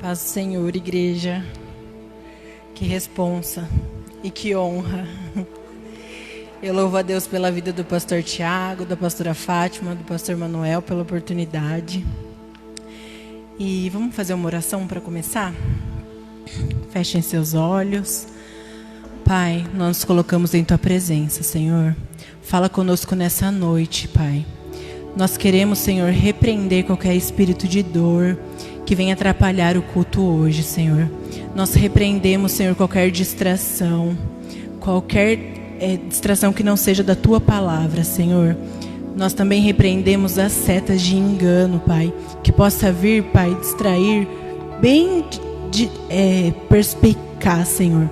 Paz do Senhor, igreja. Que responsa e que honra. Eu louvo a Deus pela vida do pastor Tiago, da pastora Fátima, do pastor Manuel, pela oportunidade. E vamos fazer uma oração para começar? Fechem seus olhos. Pai, nós nos colocamos em Tua presença, Senhor. Fala conosco nessa noite, Pai. Nós queremos, Senhor, repreender qualquer espírito de dor que venha atrapalhar o culto hoje, Senhor. Nós repreendemos, Senhor, qualquer distração, distração que não seja da Tua palavra, Senhor. Nós também repreendemos as setas de engano, Pai, que possa vir, Pai, distrair bem perspicaz, Senhor.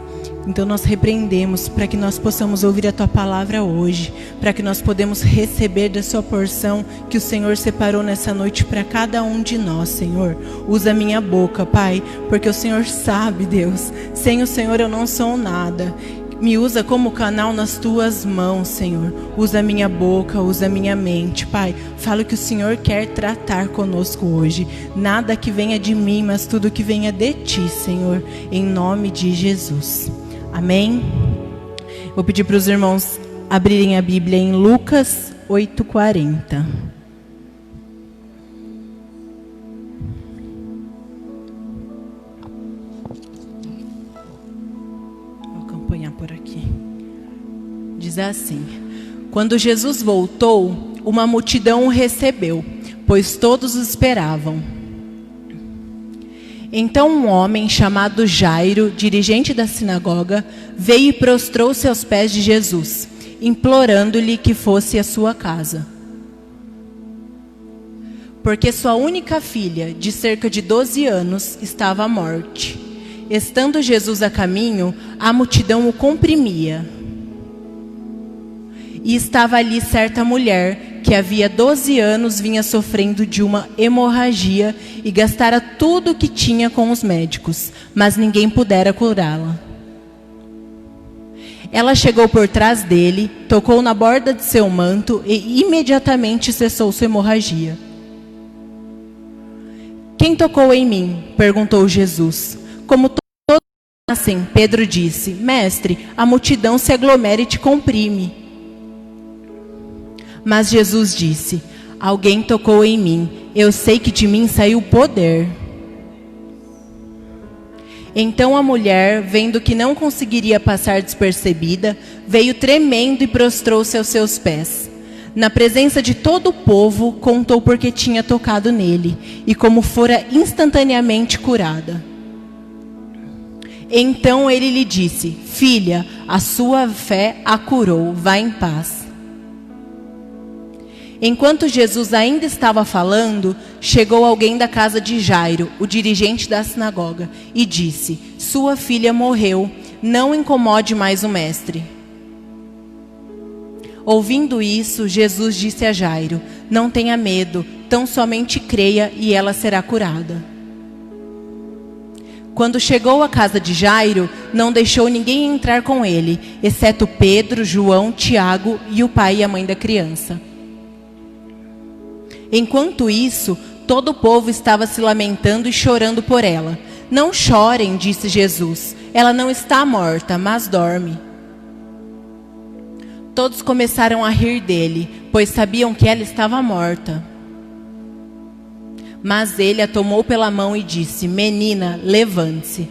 Então nós repreendemos para que nós possamos ouvir a Tua palavra hoje, para que nós podemos receber da Sua porção que o Senhor separou nessa noite para cada um de nós, Senhor. Usa a minha boca, Pai, porque o Senhor sabe, Deus, sem o Senhor eu não sou nada. Me usa como canal nas Tuas mãos, Senhor. Usa a minha boca, usa a minha mente, Pai. Fala o que o Senhor quer tratar conosco hoje. Nada que venha de mim, mas tudo que venha de Ti, Senhor. Em nome de Jesus. Amém? Vou pedir para os irmãos abrirem a Bíblia em Lucas 8:40. Vou acompanhar por aqui. Diz assim: Quando Jesus voltou, uma multidão o recebeu, pois todos o esperavam. Então um homem chamado Jairo, dirigente da sinagoga, veio e prostrou-se aos pés de Jesus, implorando-lhe que fosse à sua casa. Porque sua única filha, de cerca de 12 anos, estava à morte. Estando Jesus a caminho, a multidão o comprimia. E estava ali certa mulher, que havia 12 anos vinha sofrendo de uma hemorragia e gastara tudo o que tinha com os médicos, mas ninguém pudera curá-la. Ela chegou por trás dele, tocou na borda de seu manto e imediatamente cessou sua hemorragia. Quem tocou em mim? Perguntou Jesus. Como todos nascem, Pedro disse: Mestre, a multidão se aglomera e te comprime. Mas Jesus disse: Alguém tocou em mim. Eu sei que de mim saiu poder. Então a mulher, vendo que não conseguiria passar despercebida, veio tremendo e prostrou-se aos seus pés. Na presença de todo o povo, contou porque tinha tocado nele e como fora instantaneamente curada. Então ele lhe disse: Filha, a sua fé a curou, vá em paz. Enquanto Jesus ainda estava falando, chegou alguém da casa de Jairo, o dirigente da sinagoga, e disse: Sua filha morreu, não incomode mais o mestre. Ouvindo isso, Jesus disse a Jairo: Não tenha medo, tão somente creia e ela será curada. Quando chegou à casa de Jairo, não deixou ninguém entrar com ele, exceto Pedro, João, Tiago e o pai e a mãe da criança. Enquanto isso, todo o povo estava se lamentando e chorando por ela. Não chorem, disse Jesus. Ela não está morta, mas dorme. Todos começaram a rir dele, pois sabiam que ela estava morta. Mas ele a tomou pela mão e disse: Menina, levante-se.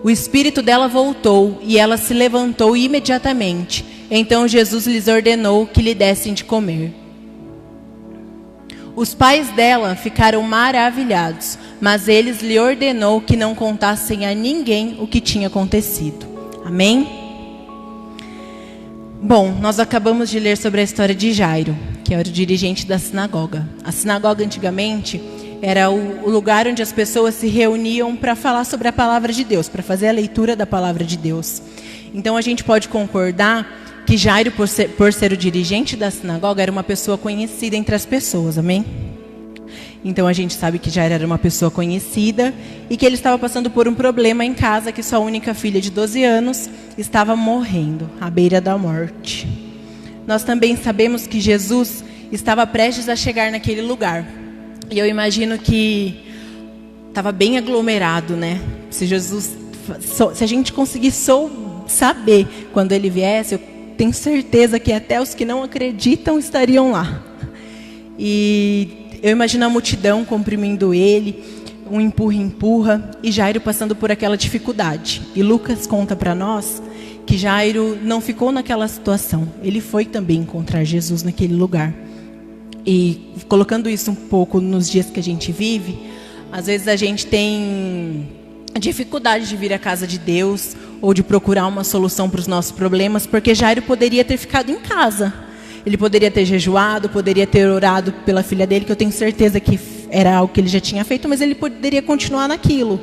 O espírito dela voltou e ela se levantou imediatamente. Então Jesus lhes ordenou que lhe dessem de comer. Os pais dela ficaram maravilhados, mas eles lhe ordenou que não contassem a ninguém o que tinha acontecido. Amém? Bom, nós acabamos de ler sobre a história de Jairo, que era o dirigente da sinagoga. A sinagoga antigamente era o lugar onde as pessoas se reuniam para falar sobre a palavra de Deus, para fazer a leitura da palavra de Deus. Então a gente pode concordar que Jairo, por ser o dirigente da sinagoga, era uma pessoa conhecida entre as pessoas, amém? Então a gente sabe que Jairo era uma pessoa conhecida e que ele estava passando por um problema em casa, que sua única filha de 12 anos estava morrendo, à beira da morte. Nós também sabemos que Jesus estava prestes a chegar naquele lugar. E eu imagino que estava bem aglomerado, né? Se a gente conseguir saber quando ele viesse, eu tenho certeza que até os que não acreditam estariam lá. E eu imagino a multidão comprimindo ele, um empurra, e Jairo passando por aquela dificuldade. E Lucas conta para nós que Jairo não ficou naquela situação. Ele foi também encontrar Jesus naquele lugar. E colocando isso um pouco nos dias que a gente vive, às vezes a gente tem dificuldade de vir à casa de Deus ou de procurar uma solução para os nossos problemas, porque Jairo poderia ter ficado em casa. Ele poderia ter jejuado, poderia ter orado pela filha dele, que eu tenho certeza que era algo que ele já tinha feito, mas ele poderia continuar naquilo.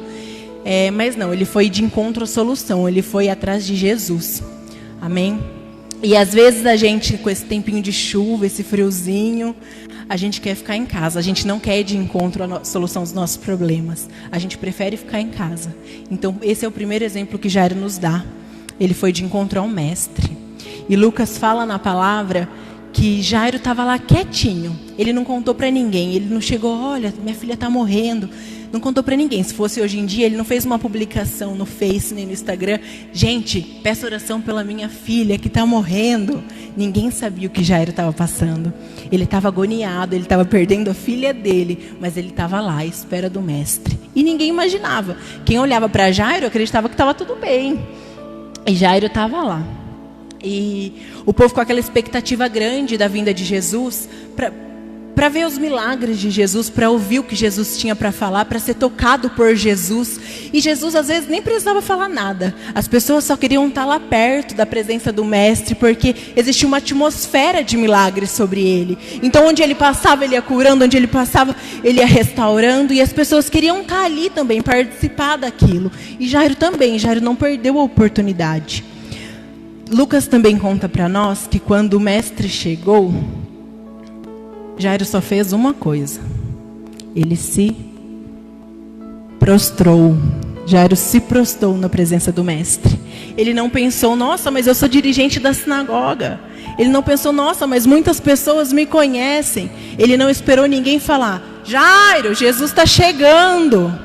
Mas não, ele foi de encontro à solução, ele foi atrás de Jesus. Amém? E às vezes a gente, com esse tempinho de chuva, esse friozinho, a gente quer ficar em casa. A gente não quer ir de encontro à solução dos nossos problemas. A gente prefere ficar em casa. Então, esse é o primeiro exemplo que Jairo nos dá. Ele foi de encontro ao mestre. E Lucas fala na palavra que Jairo estava lá quietinho. Ele não contou para ninguém. Ele não chegou, olha, minha filha está morrendo. Não contou para ninguém. Se fosse hoje em dia, ele não fez uma publicação no Face nem no Instagram. Gente, peço oração pela minha filha que está morrendo. Ninguém sabia o que Jairo estava passando. Ele estava agoniado, ele estava perdendo a filha dele. Mas ele estava lá, à espera do mestre. E ninguém imaginava. Quem olhava para Jairo acreditava que estava tudo bem. E Jairo estava lá. E o povo com aquela expectativa grande da vinda de Jesus, para ver os milagres de Jesus, para ouvir o que Jesus tinha para falar, para ser tocado por Jesus. E Jesus às vezes nem precisava falar nada. As pessoas só queriam estar lá perto da presença do mestre, porque existia uma atmosfera de milagres sobre ele. Então onde ele passava, ele ia curando, onde ele passava, ele ia restaurando. E as pessoas queriam estar ali também, participar daquilo. E Jairo também, Jairo não perdeu a oportunidade. Lucas também conta para nós que quando o mestre chegou, Jairo só fez uma coisa. Ele se prostrou. Jairo se prostrou na presença do mestre. Ele não pensou, nossa, mas eu sou dirigente da sinagoga. Ele não pensou, nossa, mas muitas pessoas me conhecem. Ele não esperou ninguém falar, Jairo, Jesus está chegando.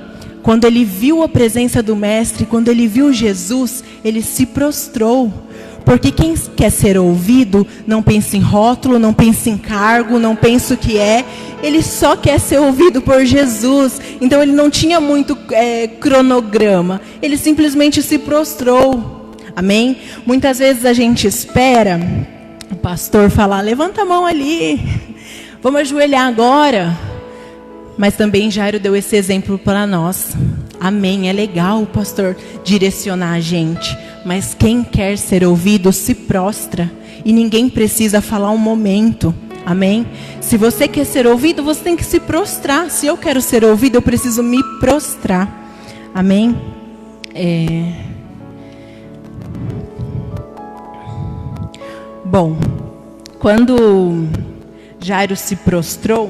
Quando ele viu a presença do mestre, quando ele viu Jesus, ele se prostrou. Porque quem quer ser ouvido não pensa em rótulo, não pensa em cargo, não pensa o que é. Ele só quer ser ouvido por Jesus. Então ele não tinha muito cronograma. Ele simplesmente se prostrou. Amém? Muitas vezes a gente espera o pastor falar, levanta a mão ali. Vamos ajoelhar agora. Mas também Jairo deu esse exemplo para nós. Amém, é legal o pastor direcionar a gente, mas quem quer ser ouvido se prostra e ninguém precisa falar um momento. Amém? Se você quer ser ouvido, você tem que se prostrar. Se eu quero ser ouvido, eu preciso me prostrar. Amém? Bom, quando Jairo se prostrou,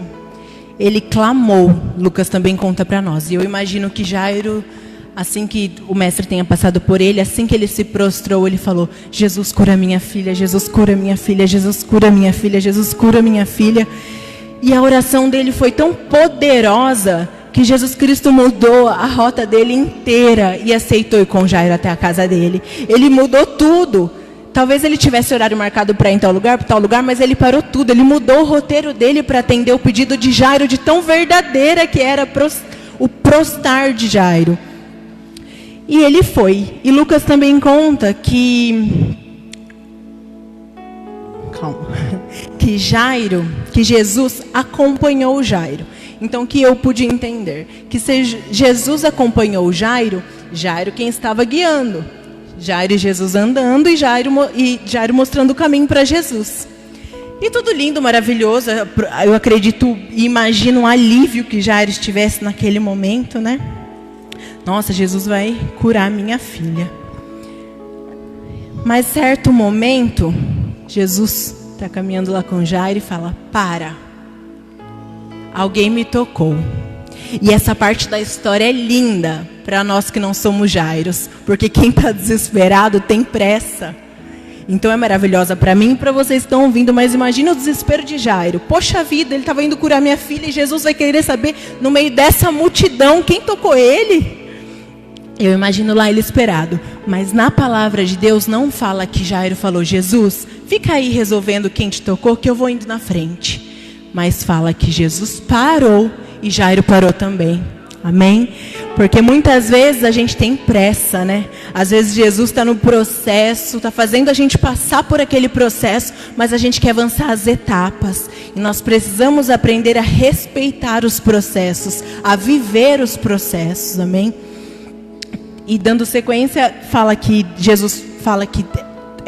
ele clamou. Lucas também conta para nós. E eu imagino que Jairo, assim que o mestre tenha passado por ele, assim que ele se prostrou, ele falou, Jesus cura minha filha, Jesus cura minha filha, Jesus cura minha filha, Jesus cura minha filha. E a oração dele foi tão poderosa que Jesus Cristo mudou a rota dele inteira e aceitou ir com Jairo até a casa dele. Ele mudou tudo. Talvez ele tivesse horário marcado para ir em tal lugar, mas ele parou tudo. Ele mudou o roteiro dele para atender o pedido de Jairo, de tão verdadeira que era o prostrar de Jairo. E ele foi. E Lucas também conta que Jesus acompanhou Jairo. Então, o que eu pude entender? Que se Jesus acompanhou Jairo quem estava guiando. Jairo e Jesus andando e Jairo mostrando o caminho para Jesus. E tudo lindo, maravilhoso. Eu acredito e imagino um alívio que Jairo estivesse naquele momento, né? Nossa, Jesus vai curar minha filha. Mas certo momento, Jesus está caminhando lá com Jairo e fala, para. Alguém me tocou. E essa parte da história é linda para nós que não somos Jairos. Porque quem está desesperado tem pressa. Então é maravilhosa para mim e para vocês que estão ouvindo, mas imagina o desespero de Jairo. Poxa vida, ele estava indo curar minha filha e Jesus vai querer saber, no meio dessa multidão, quem tocou ele? Eu imagino lá ele esperado. Mas na palavra de Deus não fala que Jairo falou: Jesus, fica aí resolvendo quem te tocou, que eu vou indo na frente. Mas fala que Jesus parou e Jairo parou também. Amém? Porque muitas vezes a gente tem pressa, né? Às vezes Jesus está no processo, está fazendo a gente passar por aquele processo, mas a gente quer avançar as etapas. E nós precisamos aprender a respeitar os processos, a viver os processos. Amém? E dando sequência, fala que Jesus fala que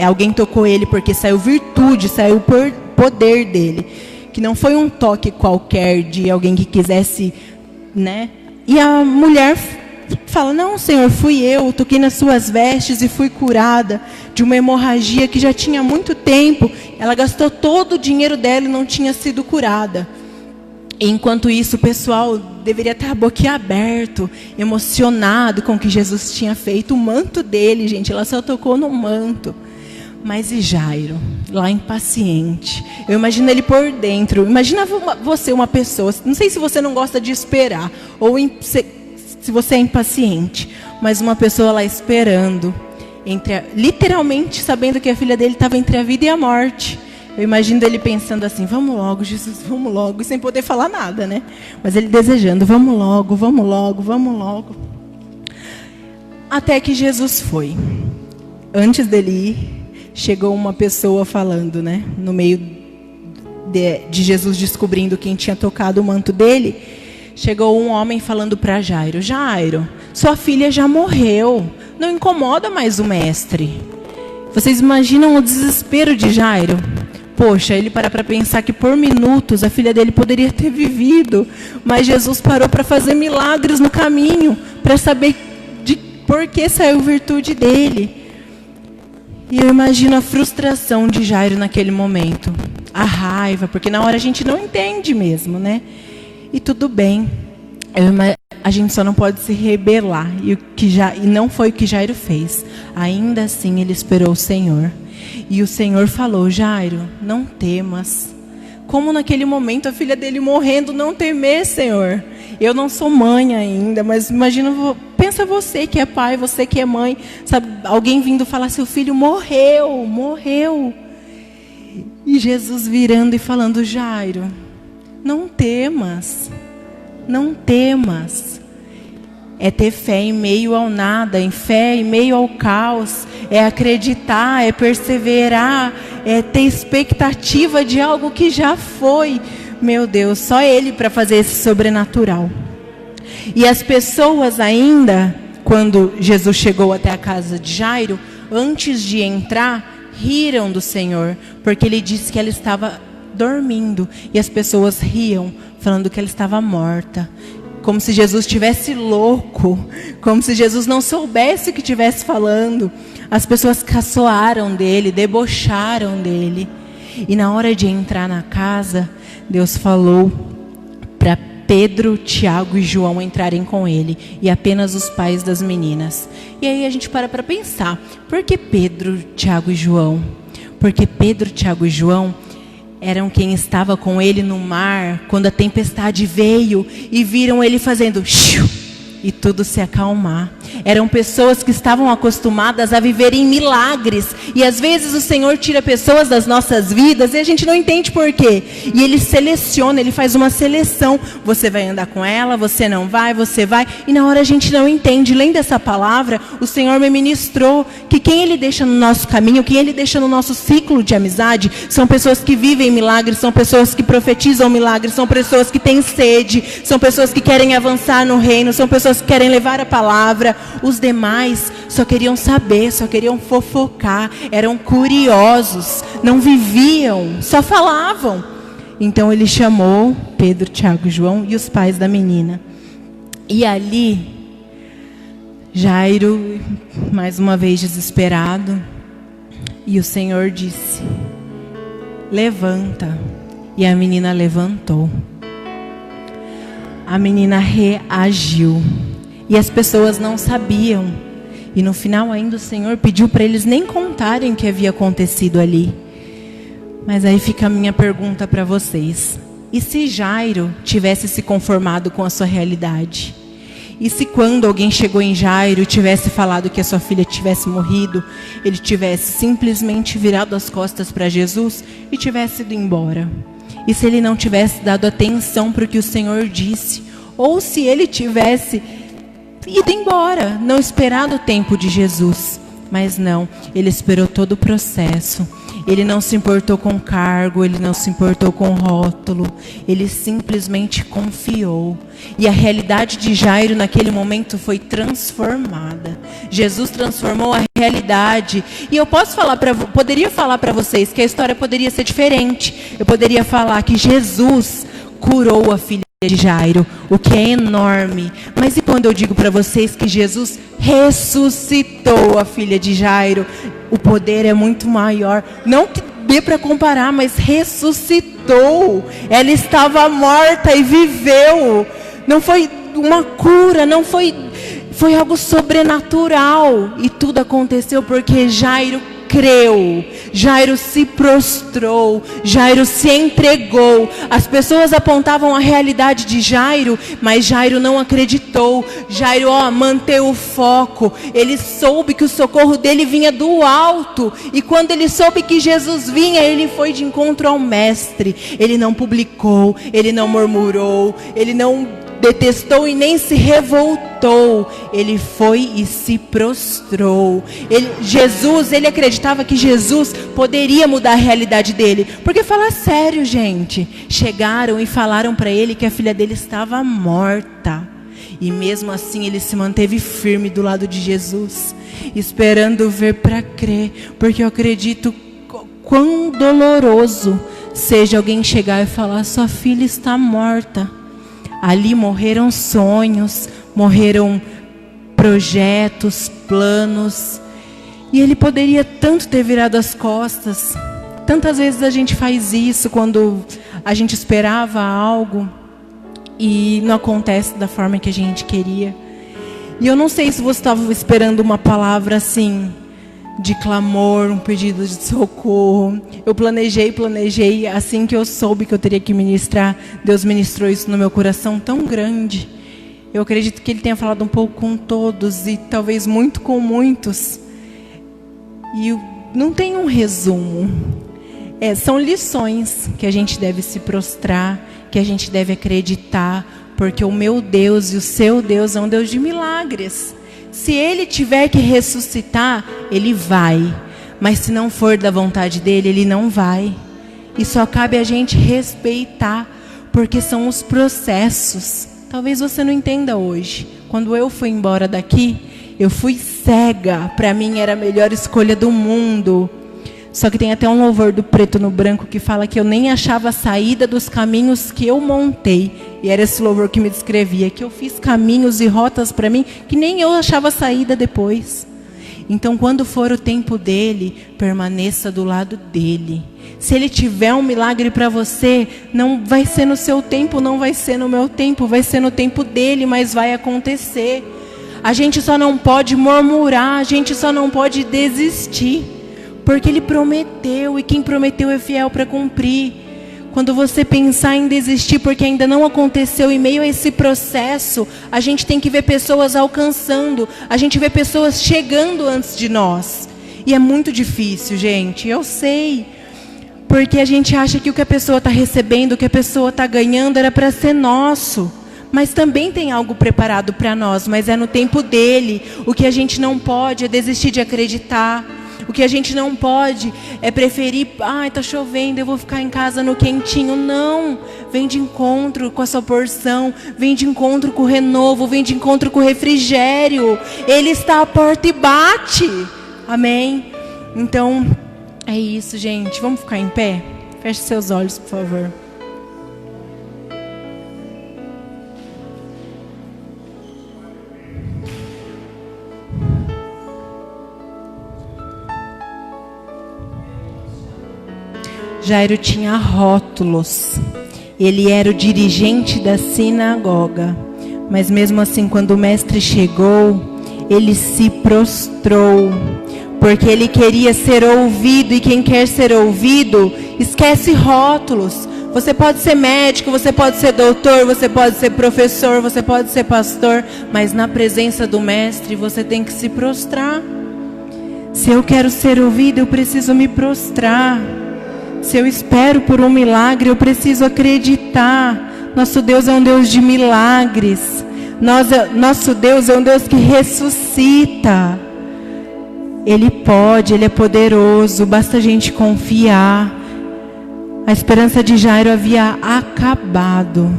alguém tocou ele porque saiu virtude, saiu poder dele. Que não foi um toque qualquer de alguém que quisesse, né? E a mulher fala: não, Senhor, fui eu, toquei nas suas vestes e fui curada de uma hemorragia que já tinha muito tempo. Ela gastou todo o dinheiro dela e não tinha sido curada. E enquanto isso, o pessoal deveria estar boquiaberto, emocionado com o que Jesus tinha feito. O manto dele, gente, ela só tocou no manto. Mas e Jairo, lá impaciente? Eu imagino ele por dentro. Imagina você, uma pessoa, não sei se você não gosta de esperar, ou se você é impaciente, mas uma pessoa lá esperando, literalmente sabendo que a filha dele estava entre a vida e a morte. Eu imagino ele pensando assim: vamos logo, Jesus, vamos logo, e sem poder falar nada, né? Mas ele desejando: vamos logo, vamos logo, vamos logo. Até que Jesus foi. Antes dele ir, chegou uma pessoa falando, né? No meio de Jesus descobrindo quem tinha tocado o manto dele, chegou um homem falando para Jairo: Jairo, sua filha já morreu, não incomoda mais o mestre. Vocês imaginam o desespero de Jairo? Poxa, ele para pensar que por minutos a filha dele poderia ter vivido, mas Jesus parou para fazer milagres no caminho, para saber de por que saiu virtude dele. E eu imagino a frustração de Jairo naquele momento, a raiva, porque na hora a gente não entende mesmo, né? E tudo bem, a gente só não pode se rebelar, e não foi o que Jairo fez. Ainda assim ele esperou o Senhor. E o Senhor falou: Jairo, não temas. Como naquele momento a filha dele morrendo, não temer, Senhor. Eu não sou mãe ainda, mas imagina, pensa você que é pai, você que é mãe, sabe, alguém vindo falar: seu filho morreu, morreu. E Jesus virando e falando: Jairo, não temas, não temas. É ter fé em meio ao nada, em fé em meio ao caos. É acreditar, é perseverar, é ter expectativa de algo que já foi. Meu Deus, só Ele para fazer esse sobrenatural. E as pessoas ainda, quando Jesus chegou até a casa de Jairo, antes de entrar, riram do Senhor, porque Ele disse que ela estava dormindo. E as pessoas riam, falando que ela estava morta. Como se Jesus estivesse louco, como se Jesus não soubesse o que estivesse falando. As pessoas caçoaram dele, debocharam dele. E na hora de entrar na casa, Deus falou para Pedro, Tiago e João entrarem com ele, e apenas os pais das meninas. E aí a gente para pensar: por que Pedro, Tiago e João? Porque Pedro, Tiago e João eram quem estava com ele no mar, quando a tempestade veio e viram ele fazendo xiu, e tudo se acalmar. Eram pessoas que estavam acostumadas a viver em milagres. E às vezes o Senhor tira pessoas das nossas vidas e a gente não entende por quê. E Ele seleciona, Ele faz uma seleção. Você vai andar com ela, você não vai, você vai. E na hora a gente não entende. Lendo essa palavra, o Senhor me ministrou que quem Ele deixa no nosso caminho, quem Ele deixa no nosso ciclo de amizade, são pessoas que vivem milagres, são pessoas que profetizam milagres, são pessoas que têm sede, são pessoas que querem avançar no reino, são pessoas que querem levar a palavra. Os demais só queriam saber, só queriam fofocar, eram curiosos, não viviam, só falavam. Então ele chamou Pedro, Tiago e João e os pais da menina. E ali, Jairo, mais uma vez desesperado, e o Senhor disse: levanta. E a menina levantou. A menina reagiu. E as pessoas não sabiam E no final ainda o Senhor pediu para eles nem contarem o que havia acontecido ali. Mas aí fica a minha pergunta para vocês. E se Jairo tivesse se conformado com a sua realidade? E se quando alguém chegou em Jairo e tivesse falado que a sua filha tivesse morrido, ele tivesse simplesmente virado as costas para Jesus e tivesse ido embora? E se ele não tivesse dado atenção para o que o Senhor disse? Ou se ele tivesse ido embora, não esperado o tempo de Jesus? Mas não, ele esperou todo o processo. Ele não se importou com cargo, ele não se importou com rótulo. Ele simplesmente confiou. E a realidade de Jairo naquele momento foi transformada. Jesus transformou a realidade. E eu poderia falar para vocês que a história poderia ser diferente. Eu poderia falar que Jesus curou a filha de Jairo, o que é enorme. Mas e quando eu digo para vocês que Jesus ressuscitou a filha de Jairo? O poder é muito maior. Não que dê para comparar, mas ressuscitou. Ela estava morta e viveu. Não foi uma cura, não foi algo sobrenatural. E tudo aconteceu porque Jairo creu, Jairo se prostrou, Jairo se entregou. As pessoas apontavam a realidade de Jairo, mas Jairo não acreditou. Jairo manteve o foco. Ele soube que o socorro dele vinha do alto. E quando ele soube que Jesus vinha, ele foi de encontro ao mestre. Ele não publicou, ele não murmurou, ele não detestou e nem se revoltou. Ele foi e se prostrou. Ele acreditava que Jesus poderia mudar a realidade dele. Porque fala sério, gente. Chegaram e falaram para ele que a filha dele estava morta. E mesmo assim ele se manteve firme do lado de Jesus, esperando ver para crer. Porque eu acredito quão doloroso seja alguém chegar e falar: sua filha está morta. Ali morreram sonhos, morreram projetos, planos. E ele poderia tanto ter virado as costas. Tantas vezes a gente faz isso quando a gente esperava algo e não acontece da forma que a gente queria. E eu não sei se você estava esperando uma palavra assim, de clamor, um pedido de socorro. Eu planejei, assim que eu soube que eu teria que ministrar, Deus ministrou isso no meu coração tão grande. Eu acredito que Ele tenha falado um pouco com todos e talvez muito com muitos. E não tem um resumo. São lições que a gente deve se prostrar, que a gente deve acreditar, porque o meu Deus e o seu Deus é um Deus de milagres. Se Ele tiver que ressuscitar, Ele vai. Mas se não for da vontade dEle, Ele não vai. E só cabe a gente respeitar, porque são os processos. Talvez você não entenda hoje. Quando eu fui embora daqui, eu fui cega. Para mim era a melhor escolha do mundo. Só que tem até um louvor do Preto no Branco que fala que eu nem achava a saída dos caminhos que eu montei. E era esse louvor que me descrevia, que eu fiz caminhos e rotas para mim que nem eu achava a saída depois. Então, quando for o tempo dele, permaneça do lado dele. Se ele tiver um milagre para você, não vai ser no seu tempo, não vai ser no meu tempo, vai ser no tempo dele, mas vai acontecer. A gente só não pode murmurar, a gente só não pode desistir. Porque Ele prometeu, e quem prometeu é fiel para cumprir. Quando você pensar em desistir porque ainda não aconteceu, em meio a esse processo, a gente tem que ver pessoas alcançando, a gente vê pessoas chegando antes de nós. E é muito difícil, gente, eu sei. Porque a gente acha que o que a pessoa está recebendo, o que a pessoa está ganhando era para ser nosso. Mas também tem algo preparado para nós, mas é no tempo dele. O que a gente não pode é desistir de acreditar. O que a gente não pode é preferir, está chovendo, eu vou ficar em casa no quentinho. Não, vem de encontro com a sua porção, vem de encontro com o renovo, vem de encontro com o refrigério. Ele está à porta e bate. Amém? Então, é isso, gente. Vamos ficar em pé? Feche seus olhos, por favor. Jairo tinha rótulos. Ele era o dirigente da sinagoga. Mas mesmo assim, quando o mestre chegou, ele se prostrou, porque ele queria ser ouvido, e quem quer ser ouvido, esquece rótulos. Você pode ser médico, você pode ser doutor, você pode ser professor, você pode ser pastor, mas na presença do Mestre você tem que se prostrar. Se eu quero ser ouvido, eu preciso me prostrar. Se eu espero por um milagre, eu preciso acreditar. Nosso Deus é um Deus de milagres. Nosso Deus é um Deus que ressuscita. Ele pode, Ele é poderoso, basta a gente confiar. A esperança de Jairo havia acabado,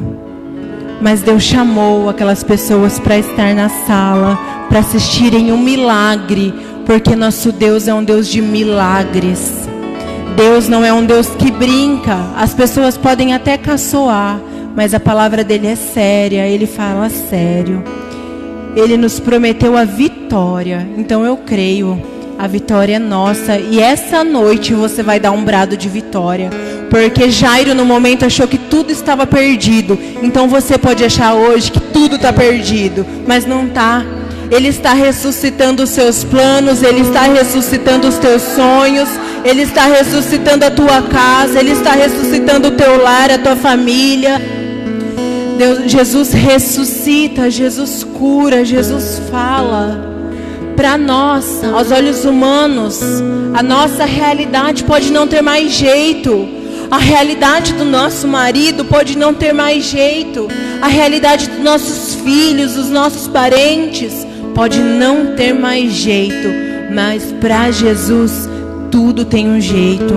mas Deus chamou aquelas pessoas para estar na sala, para assistirem um milagre, porque nosso Deus é um Deus de milagres. Deus não é um Deus que brinca. As pessoas podem até caçoar, mas a palavra dele é séria, ele fala sério. Ele nos prometeu a vitória, então eu creio. A vitória é nossa, e essa noite você vai dar um brado de vitória, porque Jairo no momento achou que tudo estava perdido. Então você pode achar hoje que tudo está perdido, mas não está. Ele está ressuscitando os seus planos, Ele está ressuscitando os teus sonhos, Ele está ressuscitando a tua casa, Ele está ressuscitando o teu lar, a tua família. Jesus ressuscita, Jesus cura, Jesus fala. Para nós, aos olhos humanos, a nossa realidade pode não ter mais jeito. A realidade do nosso marido pode não ter mais jeito. A realidade dos nossos filhos, dos nossos parentes, pode não ter mais jeito. Mas para Jesus, tudo tem um jeito.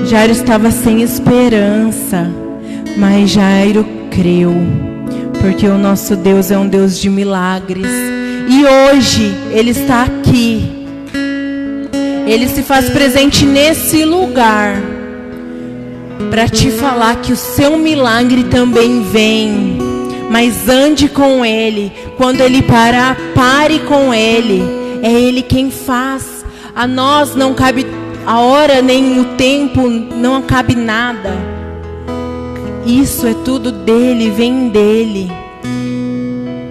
Jairo estava sem esperança, mas Jairo creu, porque o nosso Deus é um Deus de milagres. E hoje Ele está aqui. Ele se faz presente nesse lugar para te falar que o seu milagre também vem. Mas ande com Ele. Quando Ele parar, pare com Ele. É Ele quem faz. A nós não cabe a hora nem o tempo, não cabe nada. Isso é tudo dele, vem dele.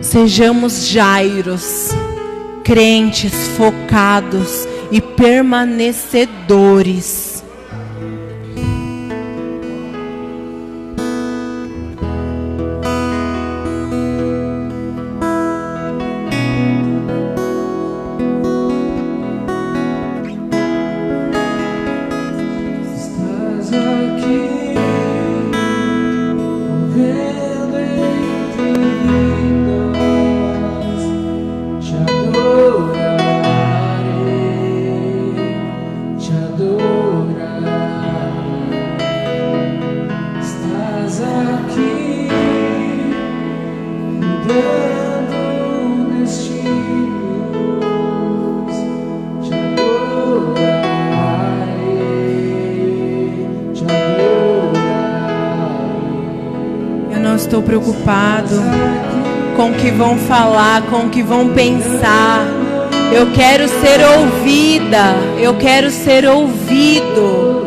Sejamos Jairos, crentes, focados e permanecedores. Estou preocupado com o que vão falar, com o que vão pensar. Eu quero ser ouvida, eu quero ser ouvido.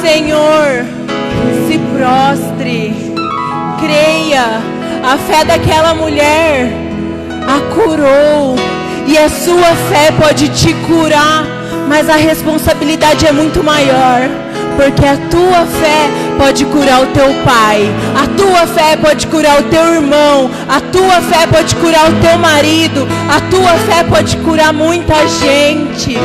Senhor, se prostre, creia. A fé daquela mulher a curou, e a sua fé pode te curar, mas a responsabilidade é muito maior, porque a tua fé pode curar o teu pai, a tua fé pode curar o teu irmão, a tua fé pode curar o teu marido, a tua fé pode curar muita gente.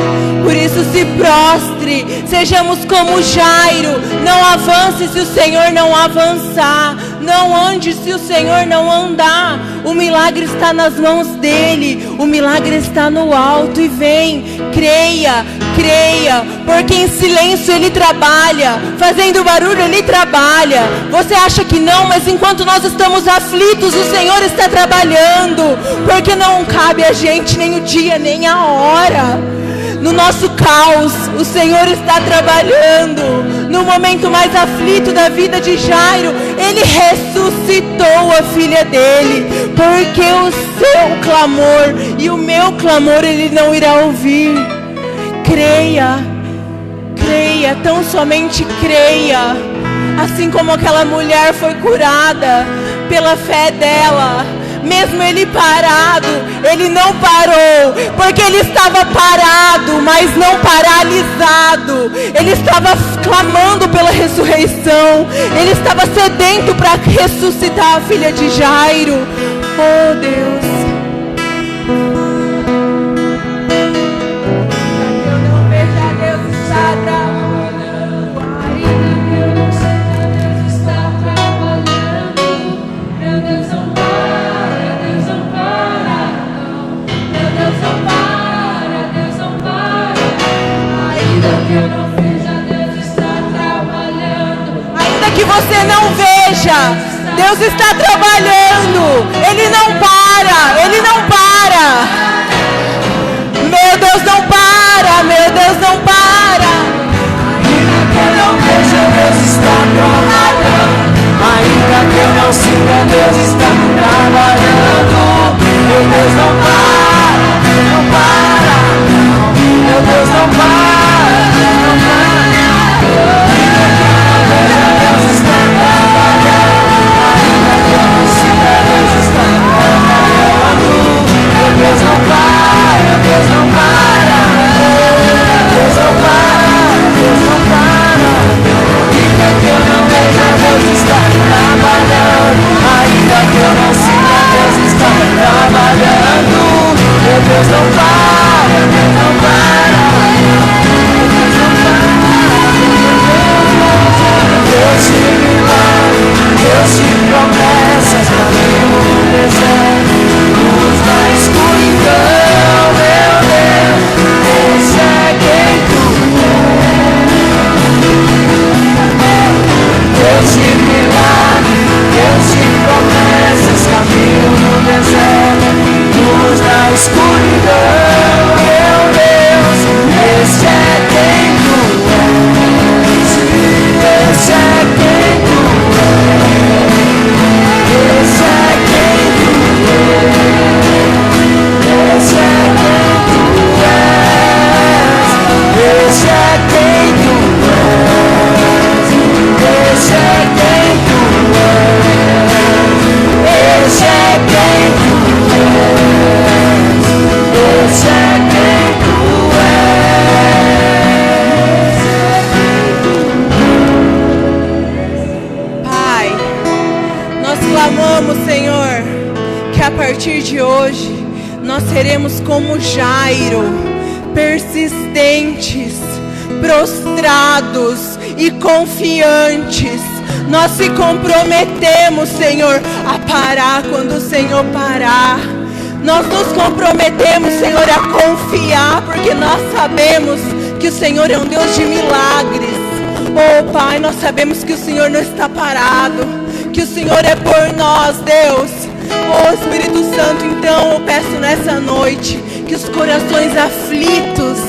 Por isso se prostre, sejamos como Jairo, não avance se o Senhor não avançar, não ande se o Senhor não andar. O milagre está nas mãos dele, o milagre está no alto. E vem, creia, creia, porque em silêncio ele trabalha, fazendo barulho ele trabalha. Você acha que não, mas enquanto nós estamos aflitos, o Senhor está trabalhando, porque não cabe a gente nem o dia nem a hora. No nosso caos, o Senhor está trabalhando. No momento mais aflito da vida de Jairo, Ele ressuscitou a filha dele, porque o seu clamor e o meu clamor Ele não irá ouvir. Creia, creia, tão somente creia. Assim como aquela mulher foi curada pela fé dela, mesmo ele parado, ele não parou, porque ele estava parado, mas não paralisado. Ele estava clamando pela ressurreição, ele estava sedento para ressuscitar a filha de Jairo. Oh Deus, eu não vejo a Deus está trabalhando, ainda que eu não seja Deus está trabalhando. Meu Deus não para, Deus não para, meu Deus não para, Deus não para. Ainda que eu não veja, Deus está trabalhando. Ainda que você não veja, Deus está trabalhando. Ele não para, Ele não para. Meu Deus não para, meu Deus não para. Ainda que eu não veja, Deus está trabalhando. Ainda que eu não sinta, Deus está trabalhando. Meu Deus não para, não para, não. Meu Deus não para, não para. Deus está trabalhando. Ainda que eu não sinta, Deus está trabalhando. Meu Deus não para, Deus não para. Deus não para, Deus não para. Ainda que eu não veja, Deus está trabalhando. Ainda que eu não sinta, Deus está trabalhando. Meu Deus não para, Deus não para. Deus não para. Deus de milagre, Deus de promessas, caminho no deserto, luz na escuridão. Meu Deus, esse é quem tu és. Deus de milagre, Deus de promessas, caminho no deserto, luz na escuridão. Meu Deus, esse é quem tu és. Esse é quem tu és. Esse é quem tu és. Esse é quem tu és. Esse é quem tu és. Esse é quem tu és. Esse é quem tu és. Esse é quem tu és. Pai, nós clamamos, Senhor, que a partir de hoje nós seremos como Jairo, persistentes, prostrados e confiantes. Nós se comprometemos, Senhor, a parar quando o Senhor parar. Nós nos comprometemos, Senhor, a confiar, porque nós sabemos que o Senhor é um Deus de milagres. Oh Pai, nós sabemos que o Senhor não está parado, que o Senhor é por nós, Deus. Oh Espírito Santo, então eu peço nessa noite que os corações aflitos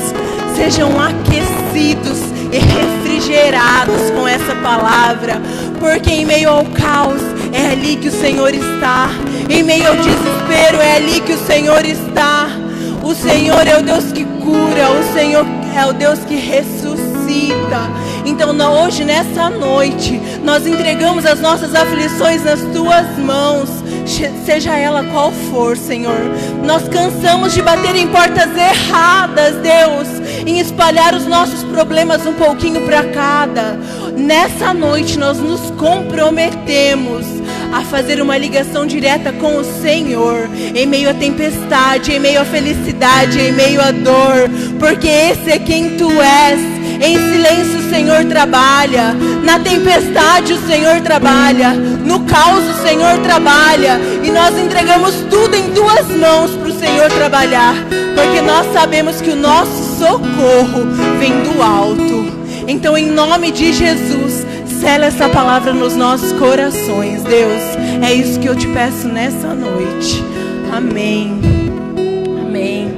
sejam aquecidos e refrigerados com essa palavra, porque em meio ao caos é ali que o Senhor está, em meio ao desespero é ali que o Senhor está. O Senhor é o Deus que cura, o Senhor é o Deus que ressuscita. Então hoje, nessa noite, nós entregamos as nossas aflições nas tuas mãos, seja ela qual for, Senhor. Nós cansamos de bater em portas erradas, Deus, em espalhar os nossos problemas um pouquinho para cada. Nessa noite nós nos comprometemos a fazer uma ligação direta com o Senhor, em meio à tempestade, em meio à felicidade, em meio à dor, porque esse é quem Tu és. Em silêncio o Senhor trabalha, na tempestade o Senhor trabalha, no caos o Senhor trabalha, e nós entregamos tudo em Tuas mãos para o Senhor trabalhar, porque nós sabemos que o nosso socorro vem do alto. Então, em nome de Jesus, sela essa palavra nos nossos corações, Deus. É isso que eu te peço nessa noite. Amém. Amém.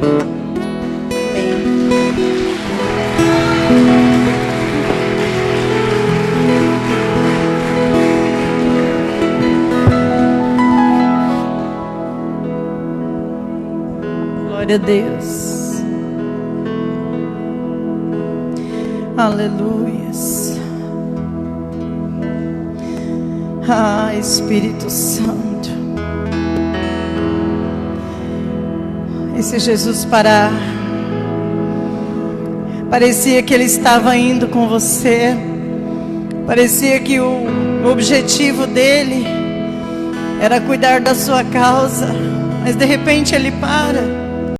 Glória a Deus. Aleluias. Ah, Espírito Santo. Esse Jesus parecia que Ele estava indo com você. Parecia que o objetivo dele era cuidar da sua causa. Mas de repente Ele para.